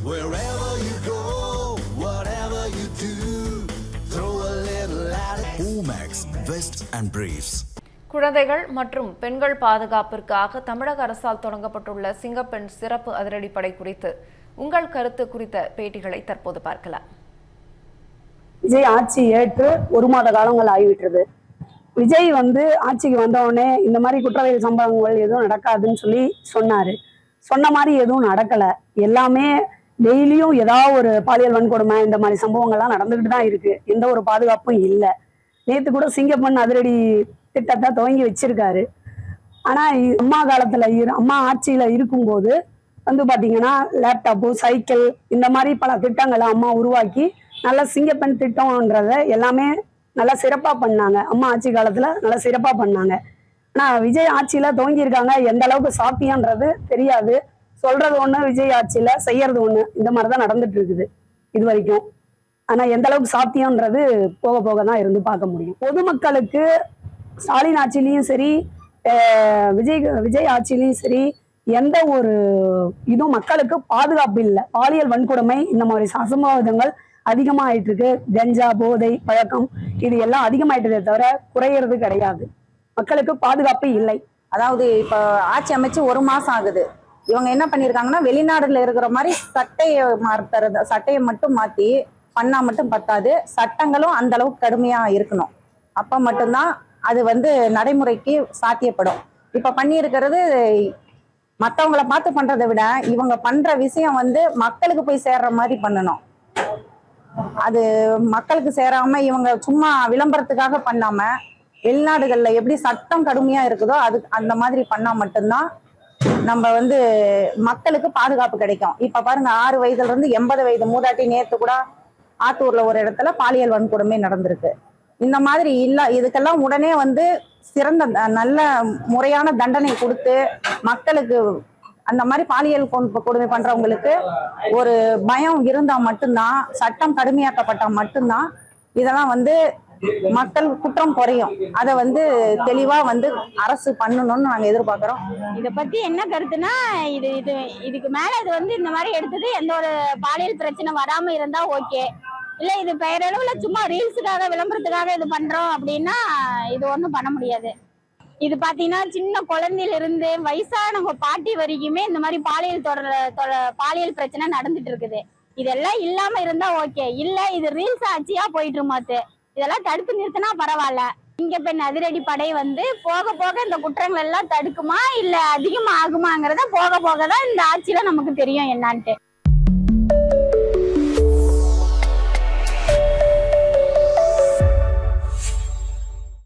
Wherever you go, whatever you do, throw a little at it. Omax, Vest and Briefs. குழந்தைகள் மற்றும் பெண்கள் பாதுகாப்பிற்காக தமிழக அரசால் தொடங்கப்பட்டுள்ள சிங்கப்பெண் சிறப்பு அதிரடிப்படை குறித்து உங்கள் கருத்து குறித்த பேட்டிகளை தற்போது பார்க்கலாம். விஜய் ஆட்சி ஏற்று 1 மாத காலங்கள் ஆகிவிட்டது. விஜய் ஆட்சிக்கு வந்தவுடனே இந்த மாதிரி குற்றவியல் சம்பவங்கள் எதுவும் நடக்காதுன்னு சொன்னாரு. சொன்ன மாதிரி எதுவும் நடக்கல. எல்லாமே டெய்லியும் ஏதாவது ஒரு பாலியல் வன்கொடுமை இந்த மாதிரி சம்பவங்கள்லாம் நடந்துகிட்டு தான் இருக்கு. எந்த ஒரு பாதுகாப்பும் இல்லை. நேற்று கூட சிங்கப்பெண் அதிரடி திட்டத்தை துவங்கி வச்சிருக்காரு. ஆனா அம்மா காலத்துல அம்மா ஆட்சியில இருக்கும்போது பாத்தீங்கன்னா லேப்டாப்பு, சைக்கிள் இந்த மாதிரி பல திட்டங்களை அம்மா உருவாக்கி நல்ல சிங்கப்பெண் திட்டம்ன்றத எல்லாமே நல்லா சிறப்பா பண்ணாங்க. அம்மா ஆட்சி காலத்துல நல்லா சிறப்பா பண்ணாங்க. ஆனா விஜய் ஆட்சியில துவங்கியிருக்காங்க. எந்த அளவுக்கு சாத்தியன்றது தெரியாது. சொல்றது ஒண்ணு, விஜய் ஆட்சியில செய்யறது ஒண்ணு. இந்த மாதிரிதான் நடந்துட்டு இருக்குது இது வரைக்கும். ஆனா எந்த அளவுக்கு சாத்தியம்ன்றது போக போக தான் இருந்து பார்க்க முடியும். பொதுமக்களுக்கு ஸ்டாலின் ஆட்சியிலையும் சரி, விஜய் ஆட்சியிலையும் சரி, எந்த ஒரு இதுவும் மக்களுக்கு பாதுகாப்பு இல்லை. பாலியல் வன்கொடுமை இந்த மாதிரி அசம்பாவிதங்கள் அதிகமாயிட்டு இருக்கு. கஞ்சா, போதை பழக்கம் இது எல்லாம் அதிகமாயிட்டதே தவிர குறையிறது கிடையாது. மக்களுக்கு பாதுகாப்பு இல்லை. அதாவது இப்ப ஆட்சி அமைச்சு 1 மாசம் ஆகுது. இவங்க என்ன பண்ணிருக்காங்கன்னா, வெளிநாடுல இருக்கிற மாதிரி சட்டையை மட்டும் மாத்தி பண்ணா மட்டும் பத்தாது, சட்டங்களும் அந்த அளவுக்கு கடுமையா இருக்கணும். அப்ப மட்டும்தான் அது நடைமுறைக்கு சாத்தியப்படும். இப்ப பண்ணியிருக்கிறது மற்றவங்களை பார்த்து பண்றதை விட இவங்க பண்ற விஷயம் மக்களுக்கு போய் சேர்ற மாதிரி பண்ணணும். அது மக்களுக்கு சேராம இவங்க சும்மா விளம்பரத்துக்காக பண்ணாம, வெளிநாடுகள்ல எப்படி சட்டம் கடுமையா இருக்குதோ அது அந்த மாதிரி பண்ணா மட்டும்தான் நம்ம மக்களுக்கு பாதுகாப்பு கிடைக்கும். இப்ப பாருங்க, 6 வயதுல இருந்து 80 வயது மூதாட்டி நேத்து கூட ஆத்தூர்ல ஒரு இடத்துல பாலியல் வன்கொடுமை நடந்திருக்கு. இந்த மாதிரி இதுக்கெல்லாம் உடனே சிறந்த நல்ல முறையான தண்டனை கொடுத்து மக்களுக்கு அந்த மாதிரி பாலியல் கொடுமை பண்றவங்களுக்கு ஒரு பயம் இருந்தா மட்டும்தான், சட்டம் கடுமையாக்கப்பட்டா மட்டும்தான் இதெல்லாம் மக்கள் குற்றம் குறையும். அதை தெளிவா அரசு பண்ணணும்னு நாங்க எதிர்பார்க்கிறோம். இத பத்தி என்ன கருத்துனா, இதுக்கு மேல இது இந்த மாதிரி எடுத்தது எந்த ஒரு பாலியல் பிரச்சனை வராம இருந்தா ஓகே. இல்ல இது பெயரளவுல சும்மா ரீல்ஸுக்காக விளம்பரத்துக்காக இது பண்றோம் அப்படின்னா இது ஒண்ணும் பண்ண முடியாது. இது பாத்தீங்கன்னா சின்ன குழந்தையில இருந்து வயசானவங்க பாட்டி வரைக்குமே இந்த மாதிரி பாலியல் பிரச்சனை நடந்துட்டு இருக்குது. இதெல்லாம் இல்லாம இருந்தா ஓகே. இல்ல இது ரீல்ஸ் ஆட்சியா போயிட்டு இருமாத்து, இதெல்லாம் தடுத்து நிறுத்தினா பரவாயில்ல. சிங்கப்பெண் அதிரடி படை போக போக இந்த குற்றங்கள் எல்லாம் தடுக்குமா இல்ல அதிகமா ஆகுமாங்கிறத போக போக தான் இந்த ஆட்சியில நமக்கு தெரியும் என்னான்ட்டு.